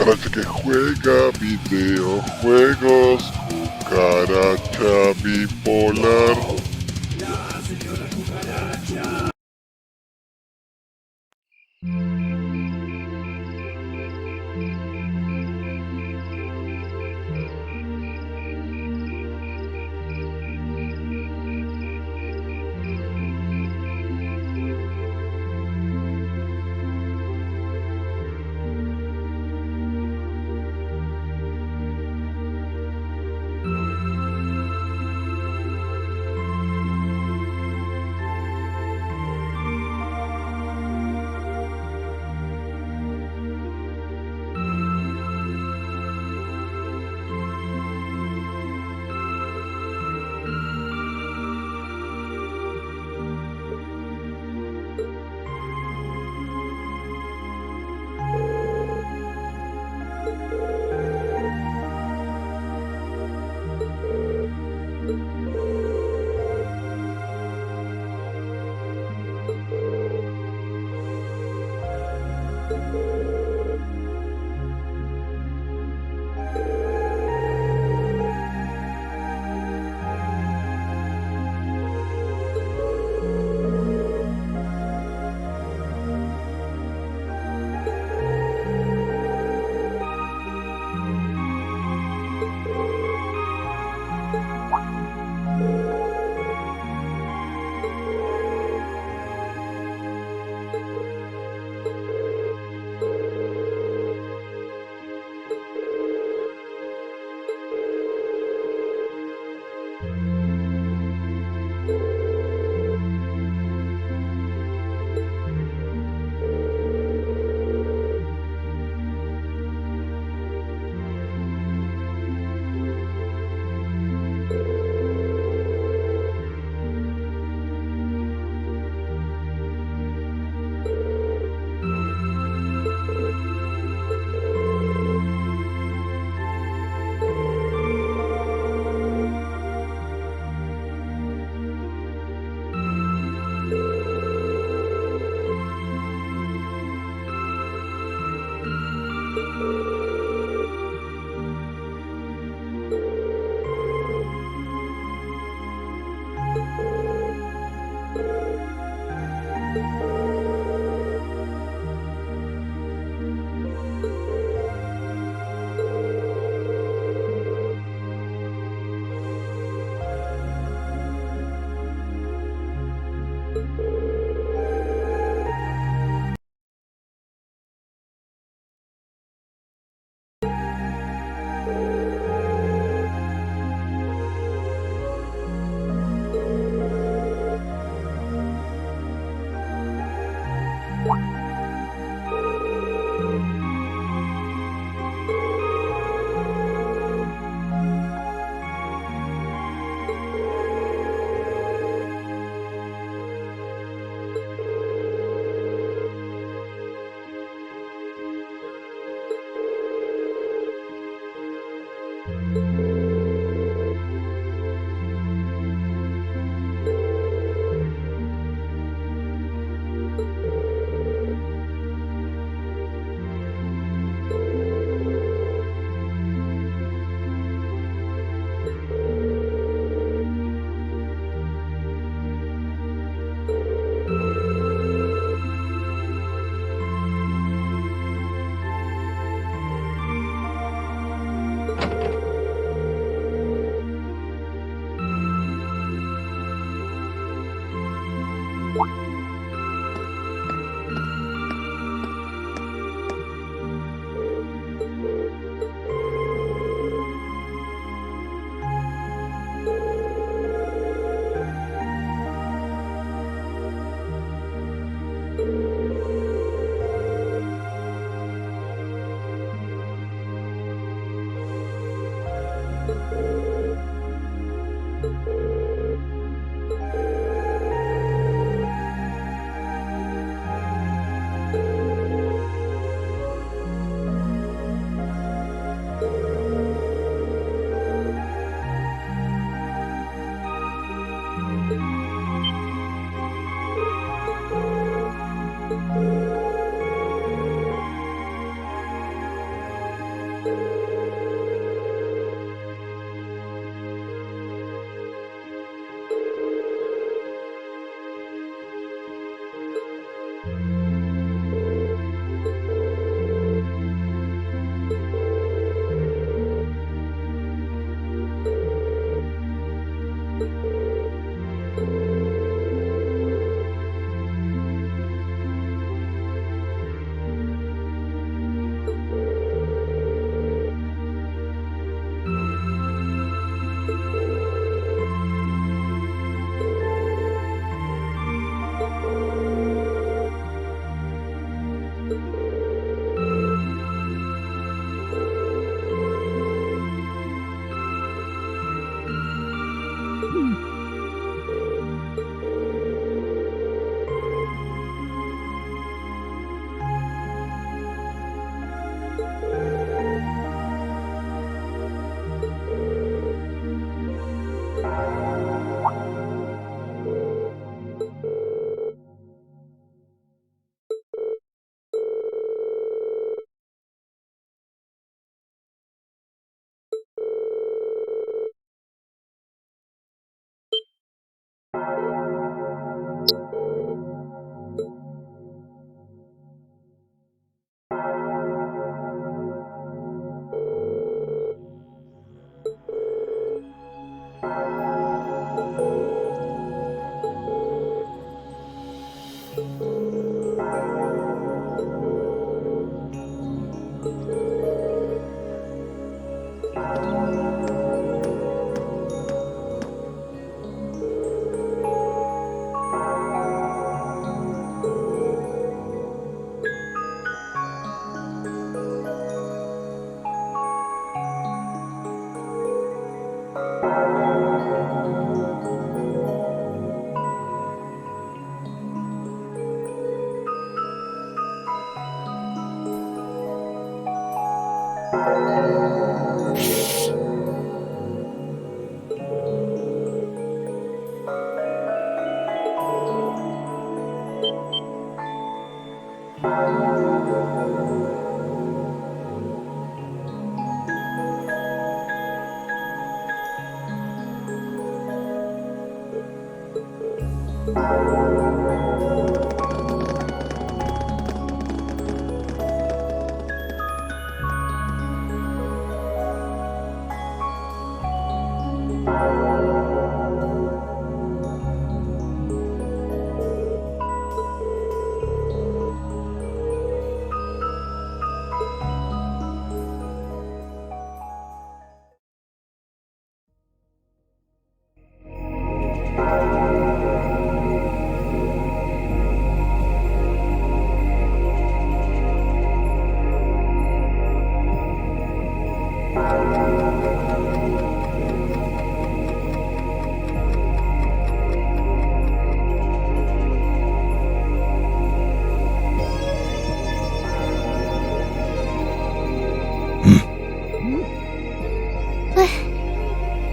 cucaracha que juega videojuegos, cucaracha bipolar.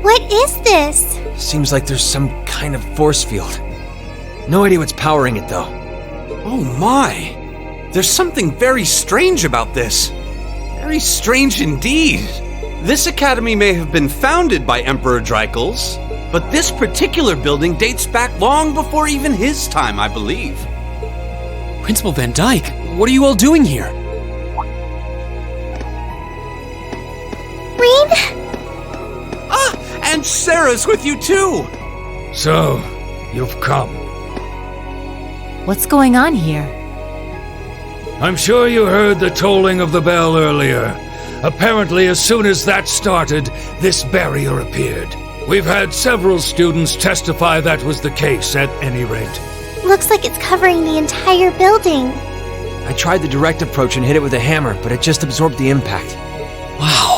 What is this? Seems like there's some kind of force field. No idea what's powering it, though. Oh my! There's something very strange about this. Very strange indeed. This academy may have been founded by Emperor Drykles, but this particular building dates back long before even his time, I believe. Principal Van Dyke, what are you all doing here? Rean? Ah, and Sarah's with you too! So, you've come. What's going on here? I'm sure you heard the tolling of the bell earlier. Apparently, as soon as that started, this barrier appeared. We've had several students testify that was the case, at any rate. Looks like it's covering the entire building. I tried the direct approach and hit it with a hammer, but it just absorbed the impact. Wow.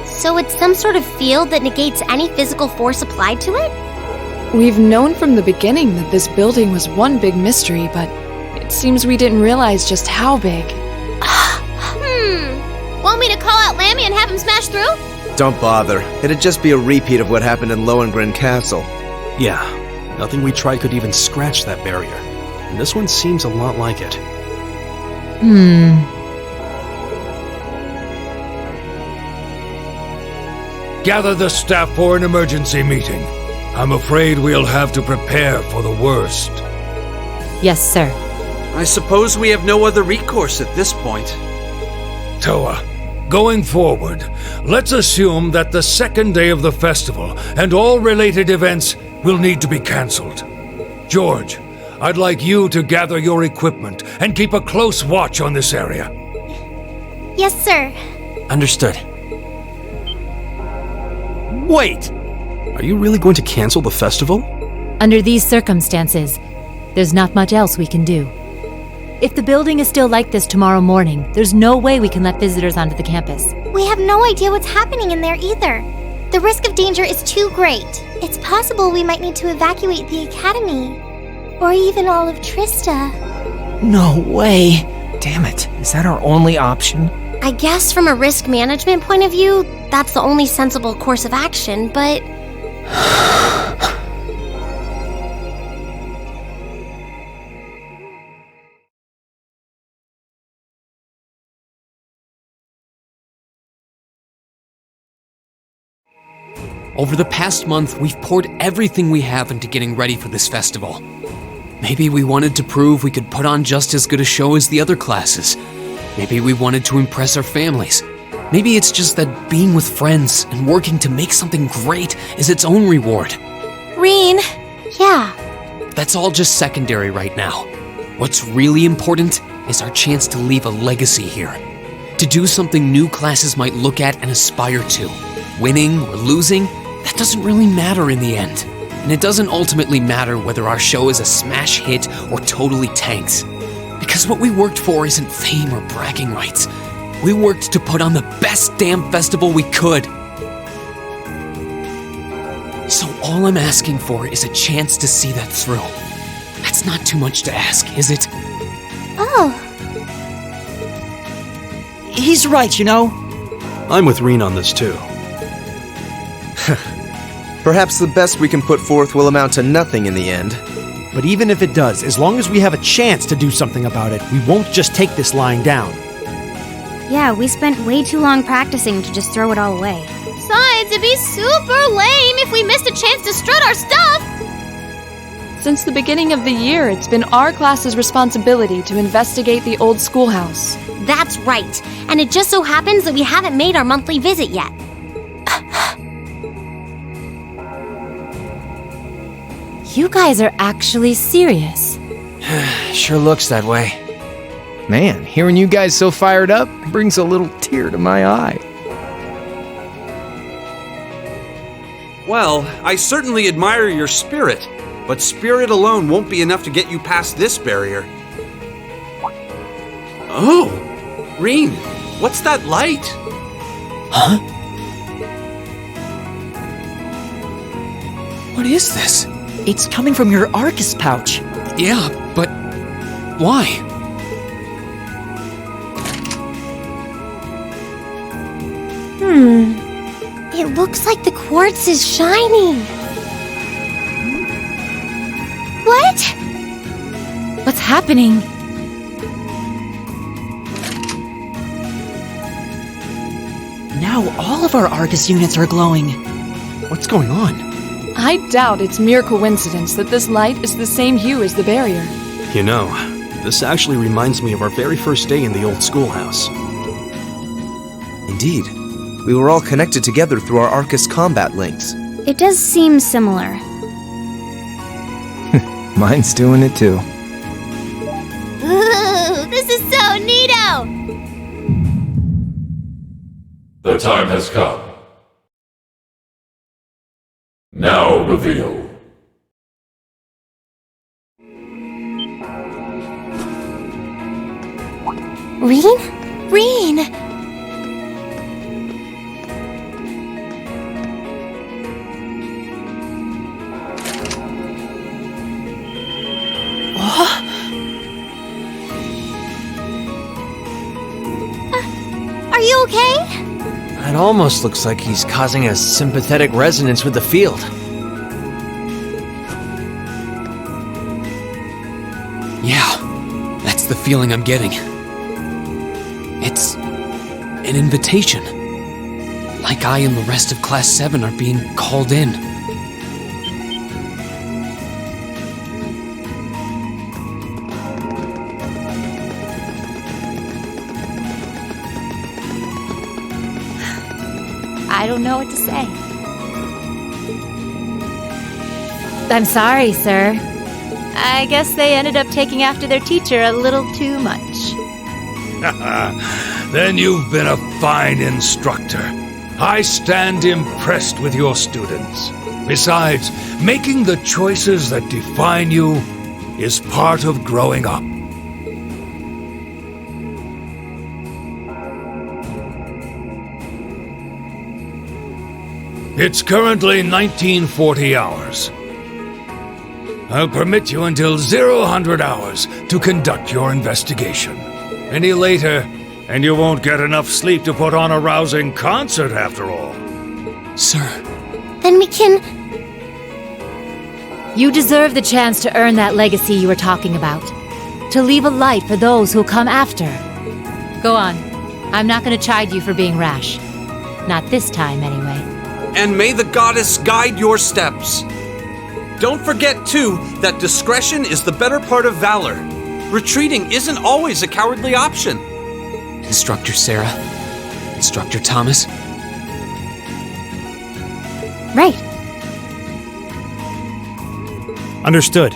So it's some sort of field that negates any physical force applied to it? We've known from the beginning that this building was one big mystery, but it seems we didn't realize just how big. Want me to call out Lammy and have him smash through? Don't bother. It'd just be a repeat of what happened in Lohengrin Castle. Yeah, nothing we tried could even scratch that barrier. And this one seems a lot like it. gather the staff for an emergency meeting. I'm afraid we'll have to prepare for the worst. Yes, sir. I suppose we have no other recourse at this point. Toa, going forward, let's assume that the second day of the festival and all related events will need to be cancelled. George, I'd like you to gather your equipment and keep a close watch on this area. Yes, sir. Understood. Wait! Are you really going to cancel the festival? Under these circumstances, there's not much else we can do. If the building is still like this tomorrow morning, there's no way we can let visitors onto the campus. We have no idea what's happening in there either. The risk of danger is too great. It's possible we might need to evacuate the academy. Or even all of Trista. No way. Damn it. Is that our only option? I guess from a risk management point of view, that's the only sensible course of action, but... Over the past month, we've poured everything we have into getting ready for this festival. Maybe we wanted to prove we could put on just as good a show as the other classes. Maybe we wanted to impress our families. Maybe it's just that being with friends and working to make something great is its own reward. Reen! Yeah? That's all just secondary right now. What's really important is our chance to leave a legacy here. To do something new classes might look at and aspire to. Winning or losing, that doesn't really matter in the end. And it doesn't ultimately matter whether our show is a smash hit or totally tanks. Because what we worked for isn't fame or bragging rights. We worked to put on the best damn festival we could. So all I'm asking for is a chance to see that through. That's not too much to ask, is it? Oh. He's right, you know. I'm with Reen on this too. Perhaps the best we can put forth will amount to nothing in the end. But even if it does, as long as we have a chance to do something about it, we won't just take this lying down. Yeah, we spent way too long practicing to just throw it all away. Besides, it'd be super lame if we missed a chance to strut our stuff! Since the beginning of the year, it's been our class's responsibility to investigate the old schoolhouse. That's right. And it just so happens that we haven't made our monthly visit yet. You guys are actually serious. Sure looks that way. Man, hearing you guys so fired up brings a little tear to my eye. Well, I certainly admire your spirit, but spirit alone won't be enough to get you past this barrier. Oh! Reen, what's that light? Huh? What is this? It's coming from your Arcus pouch. Yeah, but why? It looks like the quartz is shining. What? What's happening? Now all of our Arcus units are glowing. What's going on? I doubt it's mere coincidence that this light is the same hue as the barrier. You know, this actually reminds me of our very first day in the old schoolhouse. Indeed. We were all connected together through our Arcus combat links. It does seem similar. Mine's doing it too. Ooh, this is so neato! The time has come. Now reveal. Reen? Reen! Are you okay? It almost looks like he's causing a sympathetic resonance with the field. Yeah, that's the feeling I'm getting. It's an invitation. Like I and the rest of Class 7 are being called in. I don't know what to say. I'm sorry, sir. I guess they ended up taking after their teacher a little too much. Then you've been a fine instructor. I stand impressed with your students. Besides, making the choices that define you is part of growing up. It's currently 1940 hours. I'll permit you until 00 hours to conduct your investigation. Any later, and you won't get enough sleep to put on a rousing concert after all. Sir. Then we can... You deserve the chance to earn that legacy you were talking about. To leave a light for those who'll come after. Go on. I'm not going to chide you for being rash. Not this time, anyway. And may the goddess guide your steps. Don't forget, too, that discretion is the better part of valor. Retreating isn't always a cowardly option. Instructor Sarah? Instructor Thomas? Right. Understood.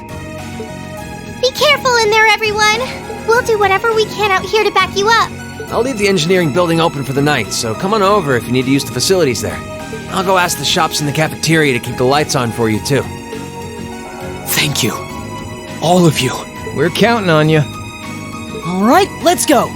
Be careful in there, everyone! We'll do whatever we can out here to back you up. I'll leave the engineering building open for the night, so come on over if you need to use the facilities there. I'll go ask the shops in the cafeteria to keep the lights on for you, too. Thank you. All of you. We're counting on you. All right, let's go.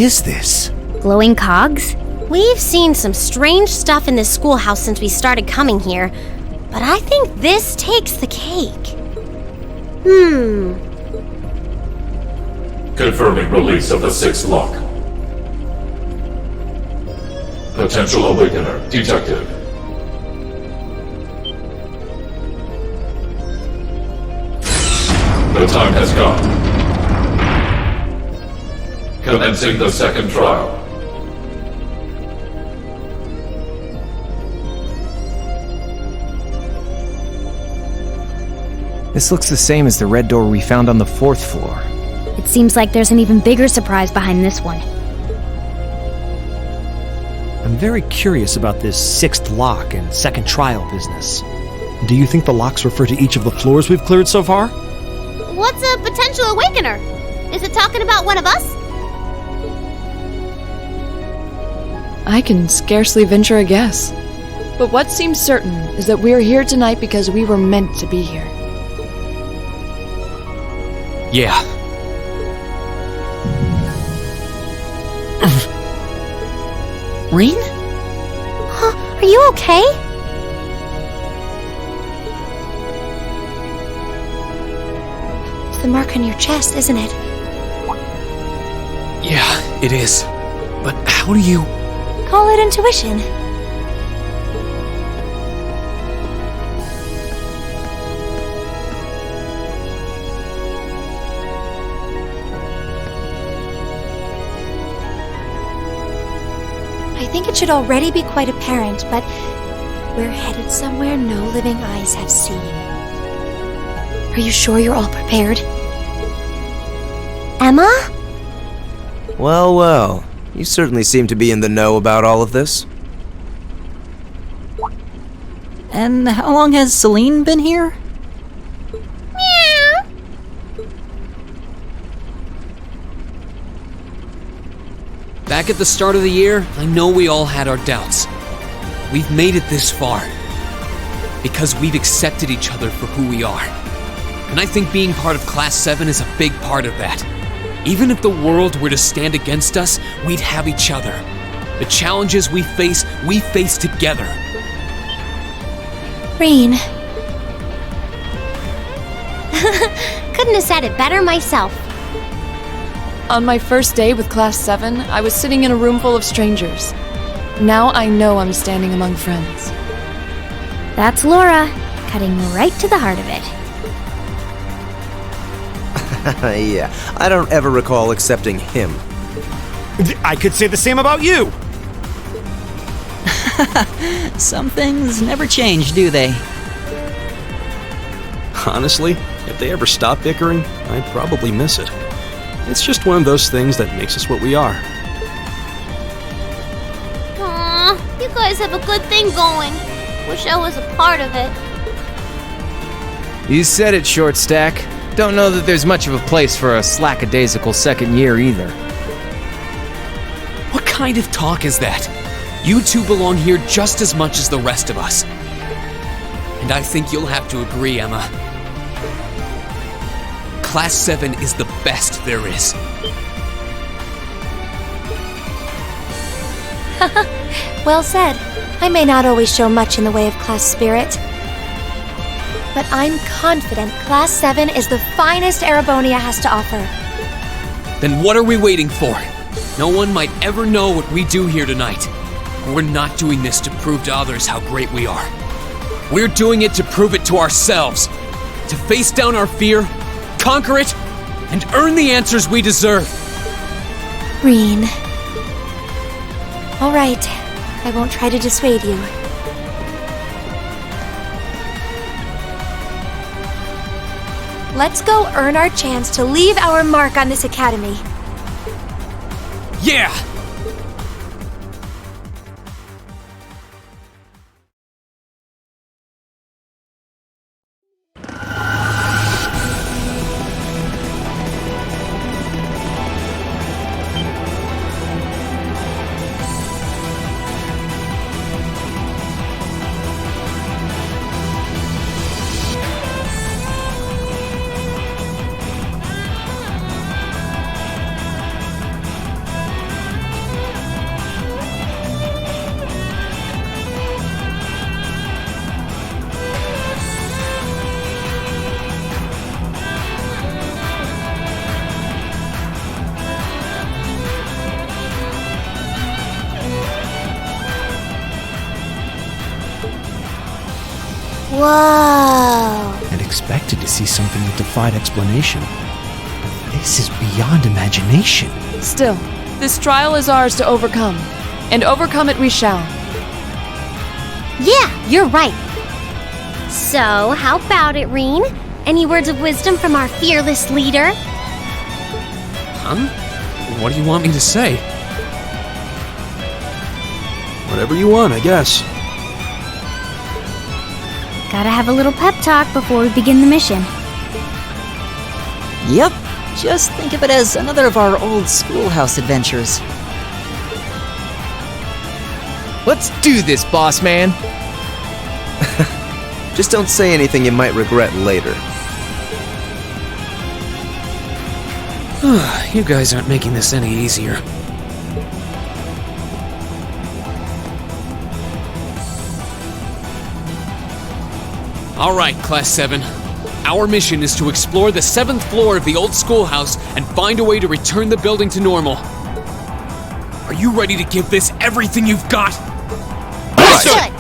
is this? Glowing cogs? We've seen some strange stuff in this schoolhouse since we started coming here, but I think this takes the cake. Confirming release of the sixth lock. Potential awakener, detected. The time has come. Commencing the second trial. This looks the same as the red door we found on the 4th floor. It seems like there's an even bigger surprise behind this one. I'm very curious about this 6th lock and second trial business. Do you think the locks refer to each of the floors we've cleared so far? What's a potential awakener? Is it talking about one of us? I can scarcely venture a guess. But what seems certain is that we're here tonight because we were meant to be here. Yeah. Rean? Are you okay? It's the mark on your chest, isn't it? Yeah, it is. But how do you... Call it intuition. I think it should already be quite apparent, but we're headed somewhere no living eyes have seen. Are you sure you're all prepared? Emma? Well, well. You certainly seem to be in the know about all of this. And how long has Celine been here? Meow. Back at the start of the year, I know we all had our doubts. We've made it this far because we've accepted each other for who we are. And I think being part of Class 7 is a big part of that. Even if the world were to stand against us, we'd have each other. The challenges we face together. Rean. Couldn't have said it better myself. On my first day with Class 7, I was sitting in a room full of strangers. Now I know I'm standing among friends. That's Laura, cutting right to the heart of it. Yeah, I don't ever recall accepting him. I could say the same about you! Some things never change, do they? Honestly, if they ever stop bickering, I'd probably miss it. It's just one of those things that makes us what we are. Aw, you guys have a good thing going. Wish I was a part of it. You said it, Short Stack. Don't know that there's much of a place for a slackadaisical second year either. What kind of talk is that? You two belong here just as much as the rest of us. And I think you'll have to agree, Emma. Class 7 is the best there is. Well said. I may not always show much in the way of class spirit, but I'm confident Class 7 is the finest Erebonia has to offer. Then what are we waiting for? No one might ever know what we do here tonight. We're not doing this to prove to others how great we are. We're doing it to prove it to ourselves. To face down our fear, conquer it, and earn the answers we deserve. Rean. All right, I won't try to dissuade you. Let's go earn our chance to leave our mark on this academy. Yeah! Whoa! And expected to see something that defied explanation. But this is beyond imagination. Still, this trial is ours to overcome. And overcome it we shall. Yeah, you're right. So, how about it, Reen? Any words of wisdom from our fearless leader? Huh? What do you want me to say? Whatever you want, I guess. Gotta have a little pep talk before we begin the mission. Yep, just think of it as another of our old schoolhouse adventures. Let's do this, boss man! Just don't say anything you might regret later. You guys aren't making this any easier. All right, Class 7. Our mission is to explore the 7th floor of the old schoolhouse and find a way to return the building to normal. Are you ready to give this everything you've got? Good.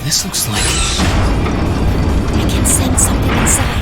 This looks like... I can sense something inside.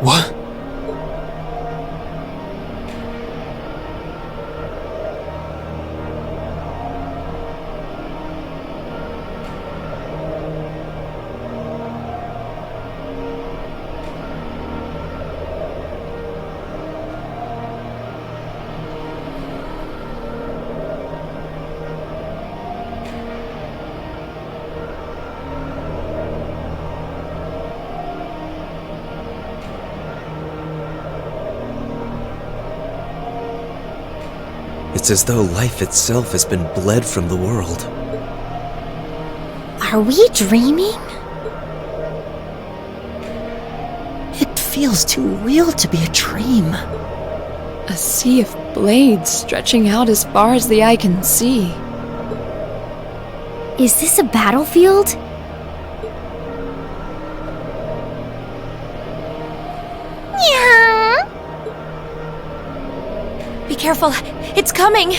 What? It's as though life itself has been bled from the world. Are we dreaming? It feels too real to be a dream. A sea of blades stretching out as far as the eye can see. Is this a battlefield? Yeah. Be careful, it's coming!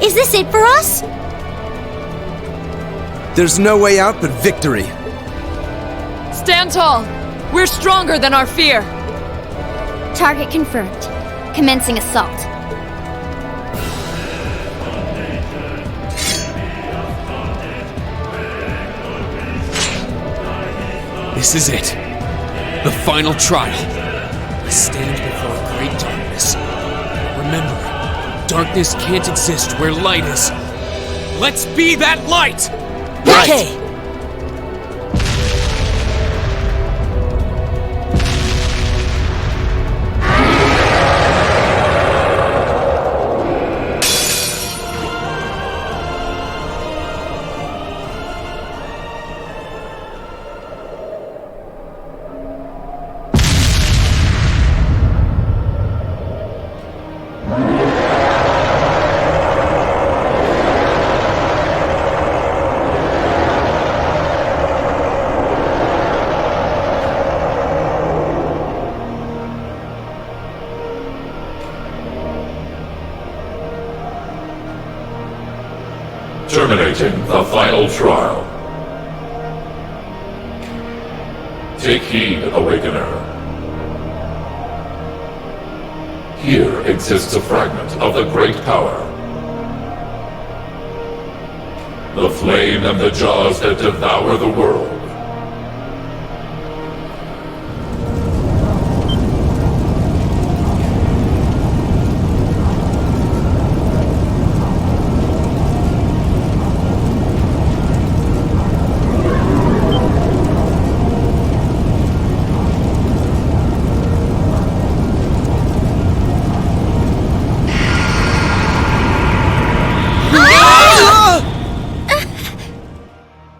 Is this it for us? There's no way out but victory. Stand tall. We're stronger than our fear. Target confirmed. Commencing assault. This is it. The final trial. We stand before great darkness. Remember, darkness can't exist where light is. Let's be that light! Okay. Terminating the final trial. Take heed, Awakener. Here exists a fragment of the great power. The flame and the jaws that devour the world.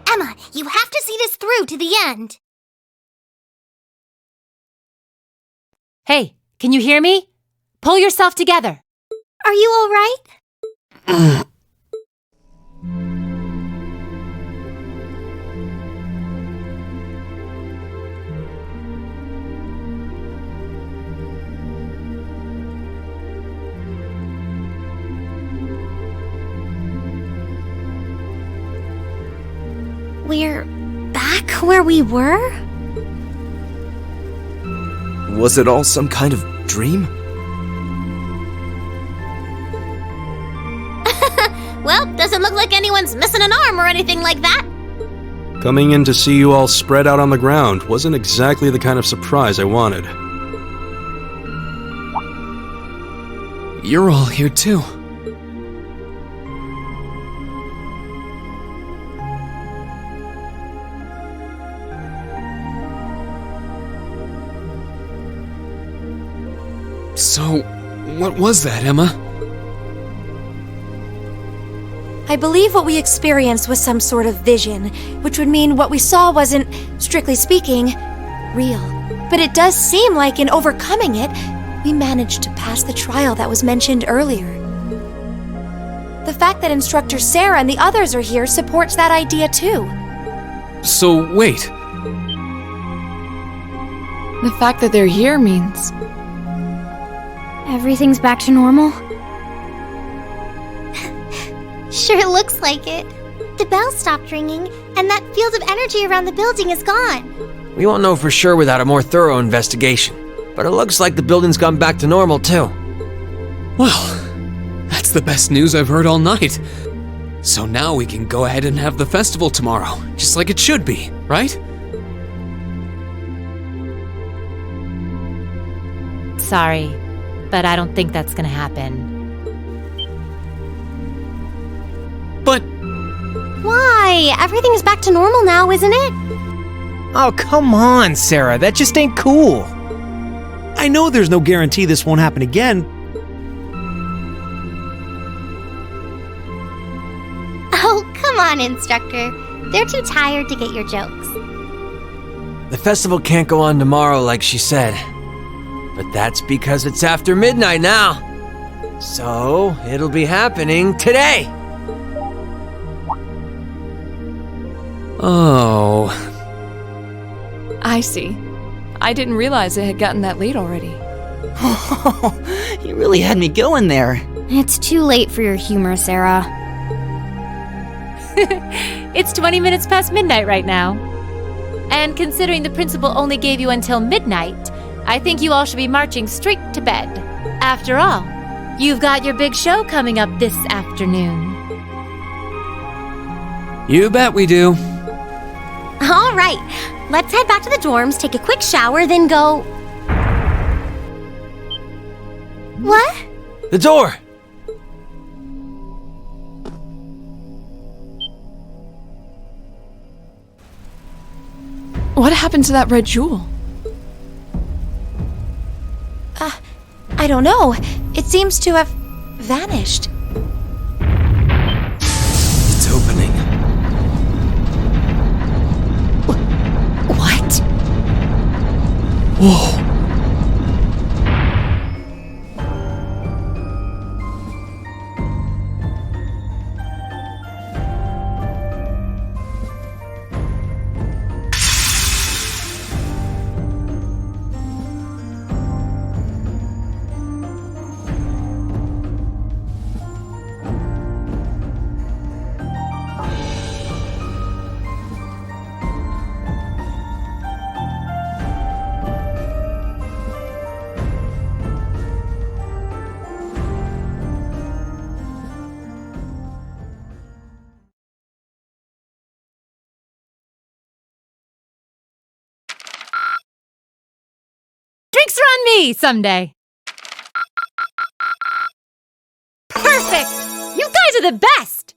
Emma, you have to see this through to the end. Hey, can you hear me? Pull yourself together. Are you all right? We're back where we were? Was it all some kind of dream? Well, doesn't look like anyone's missing an arm or anything like that. Coming in to see you all spread out on the ground wasn't exactly the kind of surprise I wanted. You're all here too. So, what was that, Emma? I believe what we experienced was some sort of vision, which would mean what we saw wasn't, strictly speaking, real. But it does seem like in overcoming it, we managed to pass the trial that was mentioned earlier. The fact that Instructor Sarah and the others are here supports that idea too. So, wait. The fact that they're here means... Everything's back to normal? Sure looks like it. The bell stopped ringing, and that field of energy around the building is gone. We won't know for sure without a more thorough investigation. But it looks like the building's gone back to normal, too. Well, that's the best news I've heard all night. So now we can go ahead and have the festival tomorrow, just like it should be, right? Sorry, but I don't think that's gonna happen. But... Why? Everything's back to normal now, isn't it? Oh, come on, Sarah. That just ain't cool. I know there's no guarantee this won't happen again. Oh, come on, Instructor. They're too tired to get your jokes. The festival can't go on tomorrow like she said. But that's because it's after midnight now. So, it'll be happening today. Oh... I see. I didn't realize it had gotten that late already. You really had me going there. It's too late for your humor, Sarah. It's 20 minutes past midnight right now. And considering the principal only gave you until midnight, I think you all should be marching straight to bed. After all, you've got your big show coming up this afternoon. You bet we do. All right, let's head back to the dorms, take a quick shower, then go... What? The door! What happened to that red jewel? I don't know. It seems to have vanished. It's opening. What? Whoa. Drinks are on me someday. Perfect! You guys are the best!